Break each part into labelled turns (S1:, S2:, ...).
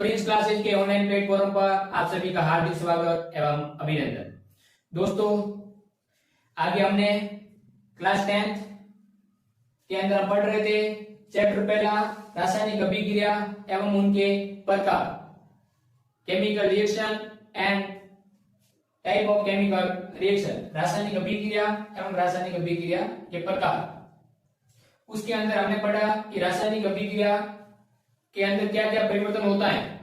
S1: Prince classes के online platform पर आप सभी का हार्दिक स्वागत एवं अभिनंदन। दोस्तों, आगे हमने क्लास 10th के अंदर हम पढ़ रहे थे चैप्टर पहला रासायनिक अभिक्रिया एवं उनके प्रकार, chemical reaction and type of chemical reaction, रासायनिक अभिक्रिया एवं रासायनिक अभिक्रिया के प्रकार। उसके अंदर हमने पढ़ा कि रासायनिक अभिक्रिया के अंदर क्या क्या परिवर्तन होता है।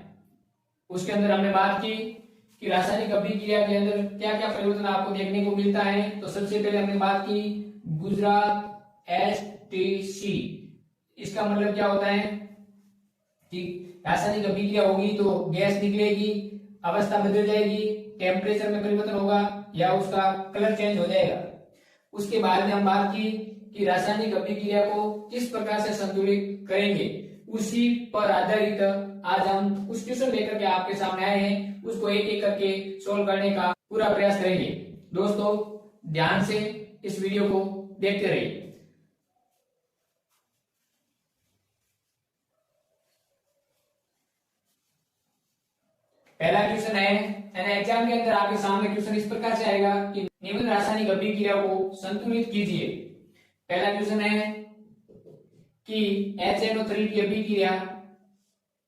S1: उसके अंदर हमने बात की कि रासायनिक अभिक्रिया के अंदर क्या क्या परिवर्तन आपको देखने को मिलता है। तो सबसे पहले हमने बात की गुजरात एसटीसी। इसका मतलब क्या होता है कि रासायनिक अभिक्रिया होगी तो गैस निकलेगी, अवस्था बदल जाएगी, टेम्परेचर में परिवर्तन होगा या उसका कलर चेंज हो जाएगा। उसके बाद में हम बात की कि रासायनिक अभिक्रिया को किस प्रकार से संतुलित करेंगे। उसी पर आधारित आज हम कुछ क्वेश्चन लेकर के आपके सामने आए हैं, उसको एक एक करके सोल्व करने का पूरा प्रयास करेंगे। दोस्तों, ध्यान से इस वीडियो को देखते रहिए। पहला क्वेश्चन है एग्जाम के अंदर आपके सामने क्वेश्चन इस प्रकार से आएगा कि निम्न रासायनिक अभिक्रिया को संतुलित कीजिए। पहला क्वेश्चन है कि HNO3 की अभिक्रिया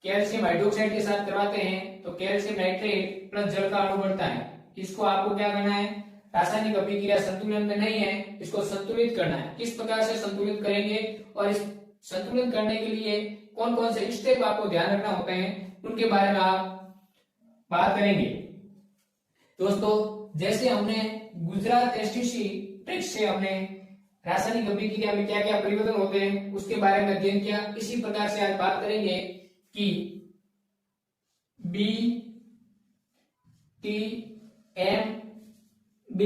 S1: कैल्शियम हाइड्रोक्साइड के साथ करवाते हैं तो कैल्शियम नाइट्रेट प्लस जल का अणु बनता है। इसको आपको क्या करना है, रासायनिक अभिक्रिया संतुलन में नहीं है, इसको संतुलित करना है। किस प्रकार से संतुलित करेंगे और इस संतुलित करने के लिए कौन कौन से स्टेप आपको ध्यान रखना होते हैं, उनके बारे में आप बात करेंगे। दोस्तों, जैसे हमने गुजरात एसटीसी ट्रिक्स से हमने रासायनिक अभिक्रिया में क्या क्या परिवर्तन होते हैं उसके बारे में अध्ययन किया, इसी प्रकार से आज बात करेंगे कि BTMB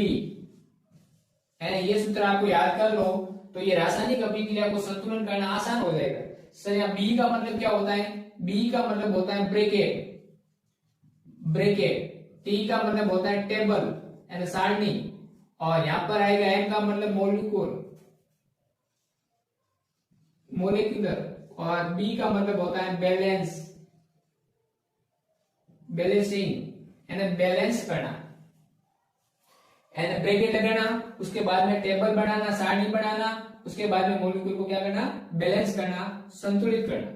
S1: ये सूत्र आपको याद कर लो तो ये रासायनिक अभिक्रिया को संतुलन करना आसान हो जाएगा। सर, यहाँ बी का मतलब क्या होता है? बी का मतलब होता है ब्रेकेट, टी का मतलब होता है टेबल यानी सारणी, और यहां पर आएगा एम का मतलब मोलिकुलर, और बी का मतलब होता है बैलेंसिंग यानी बैलेंस करना, यानी ब्रैकेट लगाना, उसके बाद में टेबल बनाना, सारणी बनाना, उसके बाद में मॉलिक्यूल को क्या करना, बैलेंस करना, संतुलित करना।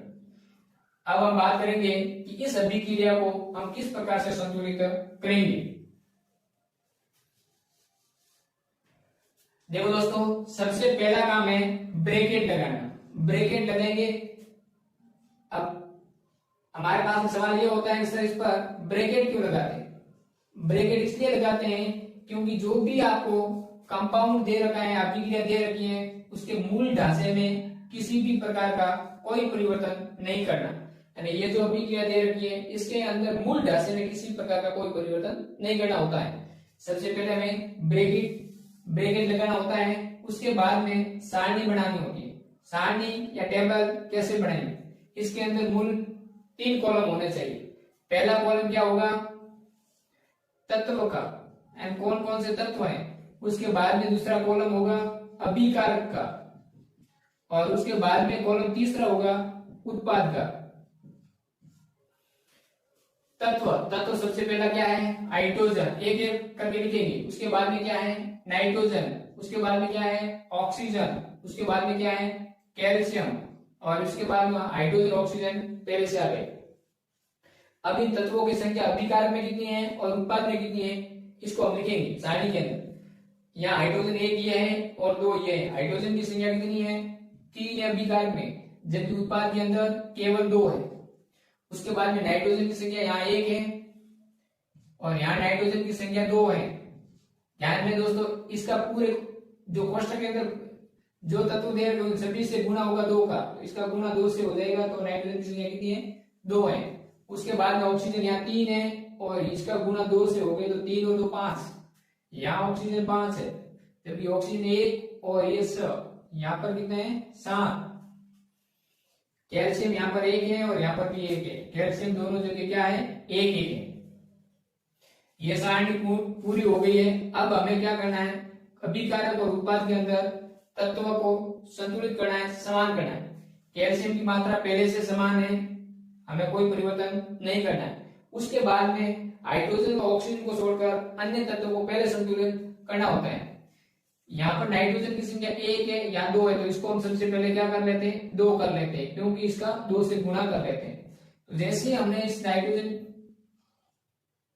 S1: अब हम बात करेंगे कि इस अभिक्रिया को हम किस प्रकार से संतुलित करेंगे। देखो दोस्तों, सबसे पहला काम है ब्रैकेट लगाना। ब्रैकेट लगेंगे। अब हमारे पास में सवाल ये होता है सर, इस पर ब्रैकेट क्यों लगाते हैं? ब्रैकेट इसलिए लगाते हैं क्योंकि जो भी आपको कंपाउंड दे रखा है, अभिक्रिया दे रखी है, उसके मूल ढांचे में किसी भी प्रकार का कोई परिवर्तन नहीं करना। यानी ये जो अभिक्रिया दे रखी है इसके अंदर मूल ढांचे में किसी प्रकार का कोई परिवर्तन नहीं करना होता है। सबसे पहले हमें ब्रैकेट लगाना होता है, उसके बाद में सारणी बनानी होती है। सारणी या टेबल कैसे बनाएंगे? इसके अंदर मूल 3 कॉलम होने चाहिए। पहला कॉलम क्या होगा, तत्व का, एंड कौन कौन से तत्व हैं। उसके बाद में दूसरा कॉलम होगा अभिकारक का, और उसके बाद में कॉलम तीसरा होगा उत्पाद का। तत्व सबसे पहला क्या है, हाइड्रोजन, एक एक करके लिखेंगे। उसके बाद में क्या है, नाइट्रोजन, उसके बाद में क्या है, ऑक्सीजन, उसके बाद में क्या है, कैल्शियम, और उसके बाद में हाइड्रोजन ऑक्सीजन पहले से आ गए। अब इन तत्वों की संख्या अभिकारक में कितनी है और उत्पाद में कितनी है, इसको हम लिखेंगे सारणी के अंदर। यहाँ हाइड्रोजन 1 ये है और 2 ये है। हाइड्रोजन की संख्या कितनी है, 3 है अभिकारक में, जबकि उत्पाद के अंदर केवल 2 है। उसके बाद में नाइट्रोजन की संख्या यहाँ 1 है और यहाँ नाइट्रोजन की संख्या 2 है। ध्यान में दोस्तों, इसका पूरे जो कोष्ठक के अंदर जो तत्व दे रहे उन सभी से गुना होगा 2 का, तो इसका गुना 2 से हो जाएगा, तो नाइट्रोजन की संख्या कितनी है, 2 है। उसके बाद में ऑक्सीजन यहाँ 3 है और इसका गुना 2 से हो गए, तो 3 और 2 5। यहाँ ऑक्सीजन 5 है, जबकि ऑक्सीजन 1 और ये सब यहाँ पर कितने हैं, 7। कैल्शियम यहाँ पर 1 है और यहाँ पर भी 1 है। कैल्शियम दोनों जगह क्या है, 1 है। ये सारणी पूरी हो गई है। अब हमें क्या करना है, अभिकारक और उत्पाद के अंदर तत्वों को संतुलित करना है, समान करना है। कैल्शियम की मात्रा पहले से समान है हमें कोई परिवर्तन नहीं करना है। उसके बाद में हाइड्रोजन और ऑक्सीजन को छोड़कर अन्य तत्वों को पहले संतुलित करना होता है। यहाँ पर नाइट्रोजन की संख्या 1 है या 2 है, तो इसको हम सबसे पहले क्या कर लेते हैं, 2 कर लेते हैं, क्योंकि इसका 2 से गुणा कर लेते हैं। तो जैसे ही हमने इस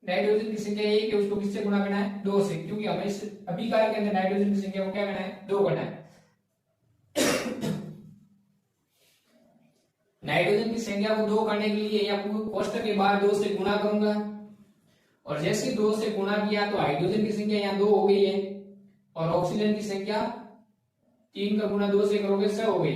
S1: नाइट्रोजन की संख्या 1 है, उसको किससे गुणा करना है, 2 से, क्योंकि हमें इस अभिकार के अंदर नाइट्रोजन की संख्या को क्या करना है, 2 करना है। नाइट्रोजन की संख्या को 2 करने के लिए या कोष्टक के बाद 2 से गुणा करूंगा, और जैसे 2 से गुणा किया तो हाइड्रोजन की संख्या यहाँ 2 हो गई है, और ऑक्सीजन की संख्या 3 का गुणा 2 से करोगे 6 हो गई,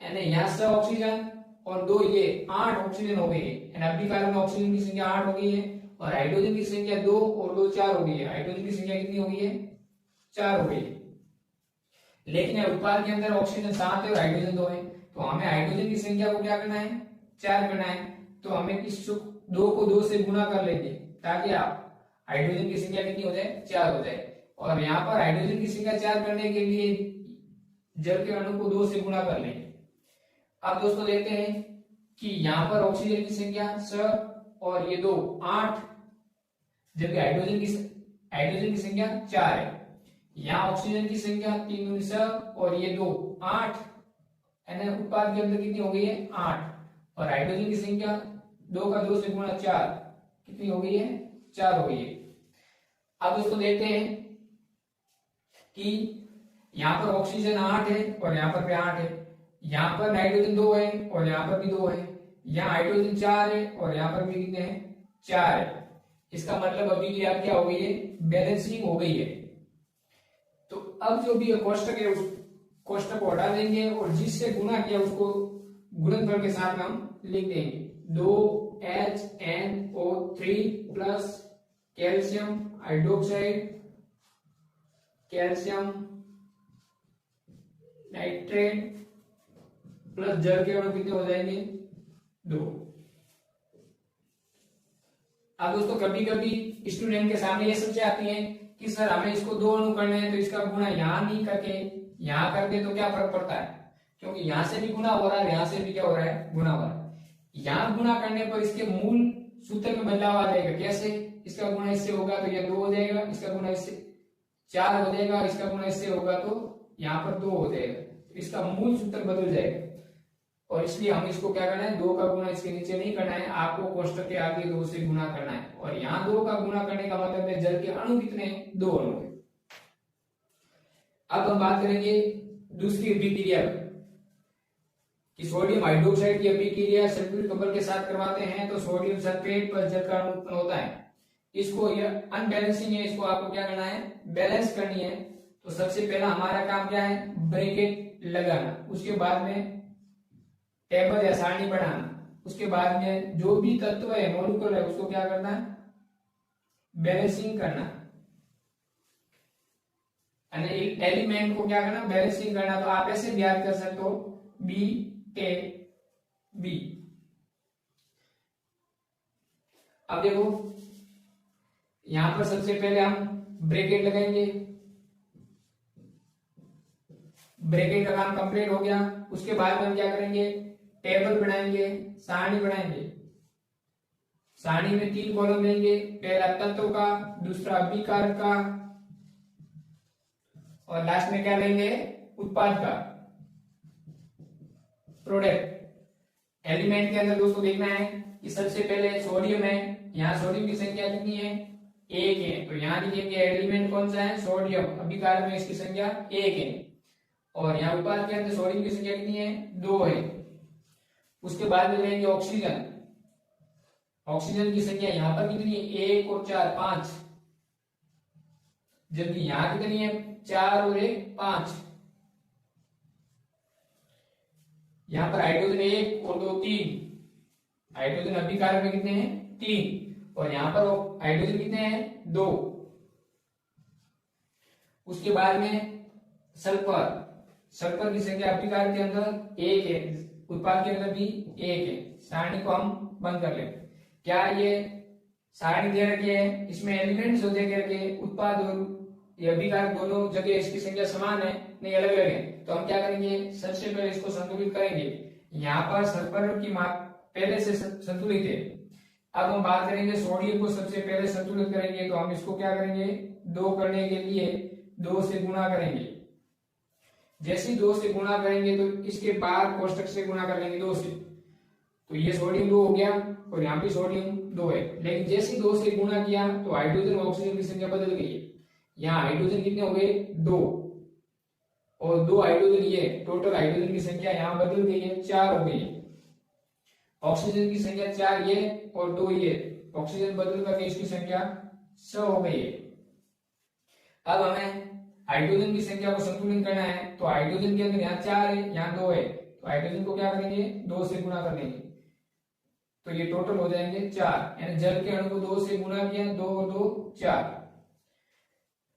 S1: यानी यहाँ 6 ऑक्सीजन और 2 ये 8 ऑक्सीजन हो गई है। यानी अभिकार में ऑक्सीजन की संख्या 8 हो गई है, और हाइड्रोजन की संख्या 2 और 2 4 हो गई है। हाइड्रोजन की संख्या कितनी हो गई है, 4 हो गई है। लेकिन उत्पाद के अंदर ऑक्सीजन 7 है और हाइड्रोजन 2 है, तो हमें हाइड्रोजन की संख्या को क्या करना है, 4 करना है। तो हमें इस 2 को 2 से गुणा कर लेंगे, ताकि आप हाइड्रोजन की संख्या कितनी हो जाए, 4 हो जाए। और यहाँ पर हाइड्रोजन की संख्या 4 करने के लिए जल के अणु को 2 से गुणा कर लेंगे। अब दोस्तों देखते हैं कि यहाँ पर ऑक्सीजन की संख्या 6 और ये 2 8, जबकि हाइड्रोजन की संख्या 4 है। यहाँ ऑक्सीजन की संख्या 3 दूनी 6 और ये 2 8, यानी उत्पाद के अंदर कितनी हो गई है, 8, और हाइड्रोजन की संख्या 2 का 2 से गुणा 4 कितनी हो गई है, 4 हो गई है। अब दोस्तों देखते हैं कि यहाँ पर ऑक्सीजन 8 है और यहाँ पर भी 8 है, यहाँ पर नाइट्रोजन 2 है और यहाँ पर भी 2 है, यहाँ हाइड्रोजन 4 है और यहाँ पर भी कितने हैं, 4 है। इसका मतलब अभिक्रिया क्या हो गई है, बैलेंसिंग हो गई है। तो अब जो भी कोष्टक है, उस कोष्टक को हटा देंगे और जिससे गुणा किया उसको गुणनफल के साथ हम लिख देंगे। 2HNO3 plus calcium hydroxide, calcium nitrate plus जल के अणु कितने हो जाएंगे, 2। अब दोस्तों कभी कभी स्टूडेंट के सामने ये समस्या आती है कि सर हमें इसको 2 अणु करने हैं, तो इसका गुणा यहाँ नहीं करके यहाँ करते तो क्या फर्क पड़ता है, क्योंकि यहाँ से भी गुणा हो रहा है, यहाँ से भी क्या हो रहा है, गुणा हो रहा है। यहाँ गुणा करने पर इसके मूल सूत्र में बदलाव आ जाएगा। कैसे, इसका गुणा इससे होगा तो यह 2 हो जाएगा, इसका गुणा इससे 4 हो जाएगा, इसका गुणा इससे होगा तो यहाँ पर 2 हो जाएगा, इसका मूल सूत्र बदल जाएगा। और इसलिए हम इसको क्या करना है, 2 का गुणा इसके नीचे नहीं करना है, आपको कोष्टक के आगे 2 से गुणा करना है। और यहाँ 2 का गुणा करने का मतलब है जल के अणु कितने हैं, 2 अणु है। अब हम बात करेंगे दूसरी अभिक्रिया कि सोडियम हाइड्रोक्साइड की अभिक्रिया सल्फ्यूरिक अम्ल के साथ करवाते हैं तो सोडियम सल्फेट पर जल का अणु उत्पन्न होता है। इसको ये अनबैलेंसिंग है, इसको आपको क्या करना है, बैलेंस करनी है। तो सबसे पहला हमारा काम क्या है, ब्रैकेट लगाना, उसके बाद में टेबल या सारणी बनाना, उसके बाद में जो भी तत्व है मॉलिक्यूल है उसको क्या करना है, बैलेंसिंग करना, यानी एलिमेंट को क्या करना, बैलेंसिंग करना। तो आप ऐसे भी याद कर सकते हो BAB। अब देखो यहां पर सबसे पहले हम ब्रैकेट लगाएंगे, ब्रैकेट का काम कंप्लीट हो गया। उसके बाद में हम क्या करेंगे, टेबल बनाएंगे, सारणी बनाएंगे। सारणी में 3 कॉलम लेंगे, पहला तत्व का, दूसरा अभिकारक का, और लास्ट में क्या लेंगे, उत्पाद का, प्रोडक्ट। एलिमेंट के अंदर दोस्तों देखना है कि सबसे पहले सोडियम है, यहाँ सोडियम की संख्या कितनी है, 1 है, तो यहाँ लिखेंगे एलिमेंट कौन सा है, सोडियम। अभिकारक में इसकी संख्या 1 है, और यहाँ उत्पाद के अंदर सोडियम की संख्या कितनी है, 2 है। उसके बाद में लेंगे ऑक्सीजन। ऑक्सीजन की संख्या यहाँ पर कितनी है, 1 और 4 5, जबकि यहाँ कितनी है, 4 और 1 5। यहाँ पर हाइड्रोजन 1 और 2 3, हाइड्रोजन अभिकारक में कितने हैं, 3, और यहाँ पर हाइड्रोजन कितने हैं, 2। उसके बाद में सल्फर, सल्फर की संख्या अभिकारक के अंदर 1 है, उत्पाद के अंदर भी 1 है। सारणी को हम बंद कर लें। क्या ये सारणी दे रखी है, इसमें एलिमेंट्स हो दे करके उत्पाद और ये अभिकारक दोनों जगह इसकी संख्या समान है, नहीं अलग अलग है। तो हम क्या करेंगे, सबसे पहले इसको संतुलित करेंगे। यहाँ पर सल्फर की पहले से संतुलित है। अब हम बात करेंगे सोडियम को सबसे पहले संतुलित करेंगे, तो हम इसको क्या करेंगे, 2 करने के लिए 2 से गुणा करेंगे। जैसे ही 2 से गुणा करेंगे तो इसके बाद कोष्टक से गुणा कर लेंगे 2 से, तो ये सोडियम 2 हो गया और यहाँ पे सोडियम 2 है। लेकिन जैसे ही 2 से गुणा किया तो हाइड्रोजन और ऑक्सीजन की संख्या बदल गई है। यहाँ हाइड्रोजन कितने हो गए, 2, और 2 हाइड्रोजन, ये टोटल हाइड्रोजन की संख्या यहाँ बदल गई है, 4 हो गई है। ऑक्सीजन की संख्या 4 ये और 2 ये, ऑक्सीजन बदल करके इसकी संख्या 6 हो गई है। अब हमें हाइड्रोजन की संख्या को संतुलित करना है, तो हाइड्रोजन के अंदर यहाँ 4 है, यहाँ 2 है, तो हाइड्रोजन को क्या करेंगे, 2 से गुणा कर लेंगे, तो ये टोटल हो जाएंगे 4। यानी जल के अणु को 2 से गुणा किया, 2 और 2 4।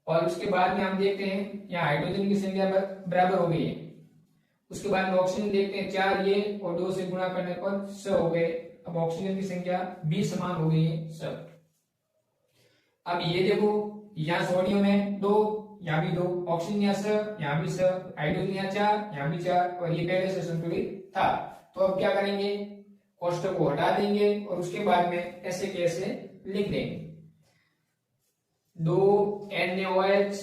S1: और उसके बाद में हम देखते हैं यहाँ हाइड्रोजन की संख्या बराबर हो गई है। उसके बाद में ऑक्सीजन देखते हैं, 4 ये और 2 से गुणा करने पर 6 हो गए। अब ऑक्सीजन की संख्या भी समान हो गई है सब। अब ये देखो, यहाँ सोडियम है 2, यहाँ भी 2, ऑक्सीजन यहाँ 6, यहाँ भी 6, हाइड्रोजन यहाँ 4, यहाँ भी 4, और ये पहले से संतुलित था। तो अब क्या करेंगे, कोष्टक को हटा देंगे और उसके बाद में ऐसे कैसे लिख देंगे, 2 NaOH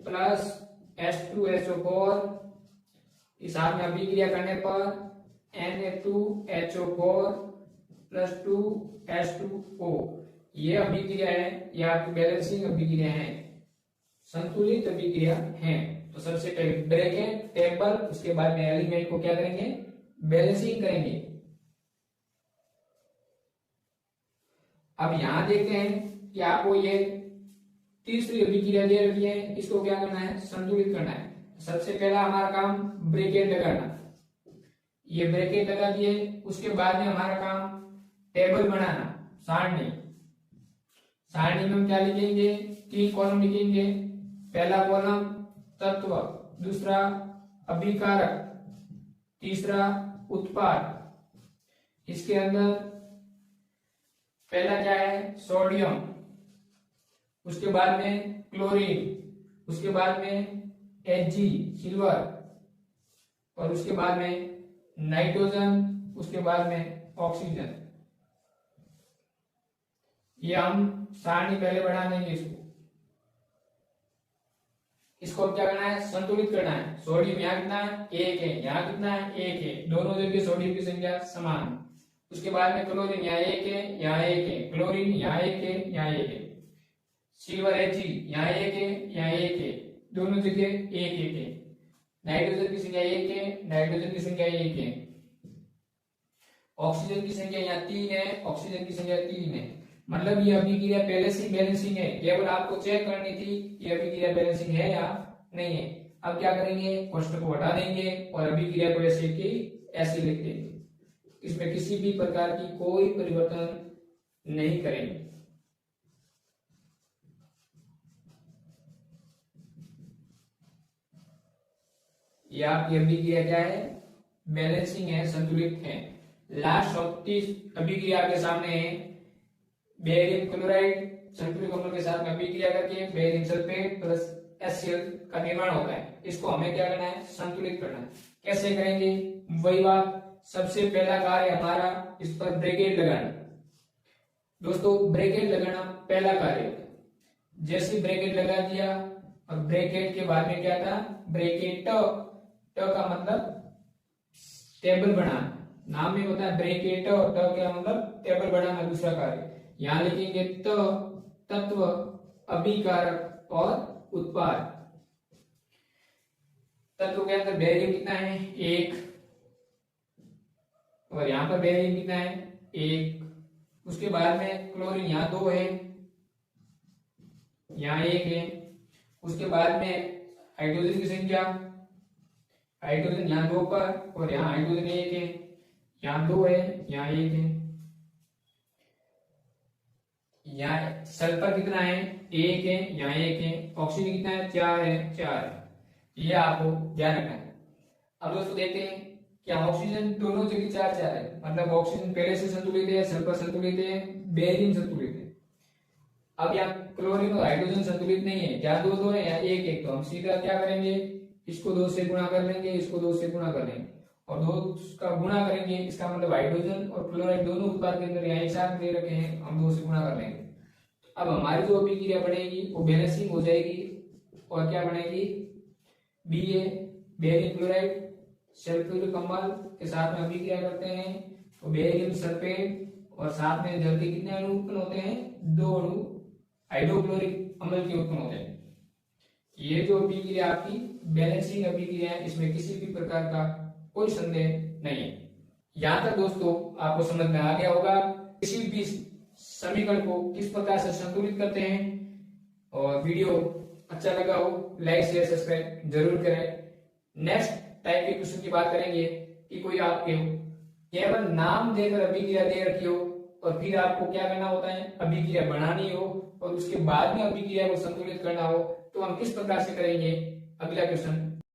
S1: प्लस H2SO4, इस हाथ में अभिक्रिया करने पर Na2HO4 प्लस 2H2O, ये अभिक्रिया है, ये आपकी बैलेंसिंग अभिक्रिया है, संतुलित अभिक्रिया है। तो सबसे पहले ब्रैकेट टेबल, उसके बाद में एलिमेंट को क्या करेंगे, बैलेंसिंग करेंगे। अब यहां देखते हैं कि आपको ये तीसरी अभिक्रिया दे रखी है, इसको क्या करना है, संतुलित करना है। सबसे पहला हमारा काम ब्रैकेट लगाना, ये ब्रैकेट लगा दिए। उसके बाद में हमारा काम टेबल बनाना, सारणी। सारणी में हम क्या लिखेंगे, 3 कॉलम लिखेंगे। पहला कॉलम तत्व, दूसरा अभिकारक, तीसरा उत्पाद। इसके अंदर पहला क्या है, सोडियम, उसके बाद में क्लोरीन, उसके बाद में Hg सिल्वर, और उसके बाद में नाइट्रोजन, उसके बाद में ऑक्सीजन। ये हम सारणी पहले बना देंगे। इसको क्या करना है, संतुलित करना है। सोडियम यहाँ कितना है, 1 है, यहाँ कितना है, 1 है, दोनों जगह सोडियम की संख्या समान। उसके बाद में क्लोरीन यहाँ 1 है, यहाँ 1 है, क्लोरीन यहाँ 1 है, यहाँ 1 है, सिल्वर Hg यहाँ 1 है, यहाँ 1 है, दोनों जगह 1 है। नाइट्रोजन की संख्या 1 है, नाइट्रोजन की संख्या 1 है। ऑक्सीजन की संख्या यहाँ 3 है, ऑक्सीजन की संख्या 3 है। मतलब ये अभिक्रिया पहले से बैलेंसिंग है, केवल आपको चेक करनी थी ये अभिक्रिया बैलेंसिंग है या नहीं है। अब क्या करेंगे, कोष्टक को हटा देंगे और अभिक्रिया को ऐसे की ऐसे लिख देंगे। इसमें किसी भी प्रकार की कोई परिवर्तन नहीं करेंगे। ये आपकी अभिक्रिया क्या है, बैलेंसिंग है, संतुलित है। लास्ट अभिक्रिया के सामने है बेरियम क्लोराइड सल्फ्यूरिक अम्ल के साथ में अभिक्रिया करके बेरियम सल्फेट प्लस HCl का निर्माण होता है। इसको हमें क्या करना है, संतुलित करना है। कैसे करेंगे, वही बात, सबसे पहला कार्य हमारा इस पर ब्रैकेट लगाना। दोस्तों ब्रैकेट लगाना पहला कार्य। जैसे ब्रैकेट लगा दिया और ब्रैकेट के बाद में क्या था, ब्रैकेट ट का मतलब टेबल बनाना, नाम में होता है ब्रैकेट, ट का मतलब टेबल बनाना। दूसरा कार्य यहां लिखेंगे तत्व, अभिकारक और उत्पाद। तत्व के अंदर बेरियम कितना है, 1, और यहां पर बेरियम कितना है, 1। उसके बाद में क्लोरीन यहाँ 2 है, यहाँ 1 है। उसके बाद में हाइड्रोजन की संख्या, हाइड्रोजन यहाँ 2 पर और यहाँ हाइड्रोजन 1 है, यहाँ 2 है, यहाँ 1 है। यहाँ सल्फर कितना है, 1 है, यहाँ 1 है। ऑक्सीजन कितना है, 4 है, 4 है। ये आपको ध्यान रखना है। अब दोस्तों देखते हैं क्या ऑक्सीजन दोनों जगह 4 है, मतलब ऑक्सीजन पहले से संतुलित है, सल्फर संतुलित है, बेरियम संतुलित है। अब यहाँ क्लोरीन और हाइड्रोजन संतुलित नहीं है, यहाँ 2 2 है, यहाँ 1 1। तो हम सीधा क्या करेंगे, इसको 2 से गुणा कर लेंगे, इसको 2 से गुणा कर लेंगे। और दो का गुणा करेंगे, इसका मतलब हाइड्रोजन और क्लोराइड दोनों उत्पाद के अंदर यहाँ एक साथ दे रखे हैं, हम दो से गुणा कर लेंगे। अब हमारी जो अभिक्रिया बनेगी वो बैलेंसिंग हो जाएगी और क्या बनेगी, Ba बेरियम क्लोराइड सल्फ्यूरिक अम्ल के साथ में अभिक्रिया करते हैं तो बेरियम सल्फेट और साथ में जल्दी कितने अणु उत्पन्न होते हैं, 2 अणु हाइड्रोक्लोरिक अम्ल के उत्पन्न होते हैं। ये जो अभिक्रिया आपकी बैलेंसिंग अभिक्रिया है, इसमें किसी भी प्रकार का कोई संदेह नहीं है। यहाँ तक दोस्तों आपको समझ में आ गया होगा किसी भी समीकरण को किस प्रकार से संतुलित करते हैं। और वीडियो अच्छा लगा हो लाइक शेयर सब्सक्राइब जरूर करें। नेक्स्ट टाइप के क्वेश्चन की बात करेंगे कि कोई आपके केवल नाम देकर अभिक्रिया दे रखी हो और फिर आपको क्या करना होता है, अभिक्रिया बनानी हो और उसके बाद में अभिक्रिया को संतुलित करना हो, तो हम किस प्रकार से करेंगे। अगला क्वेश्चन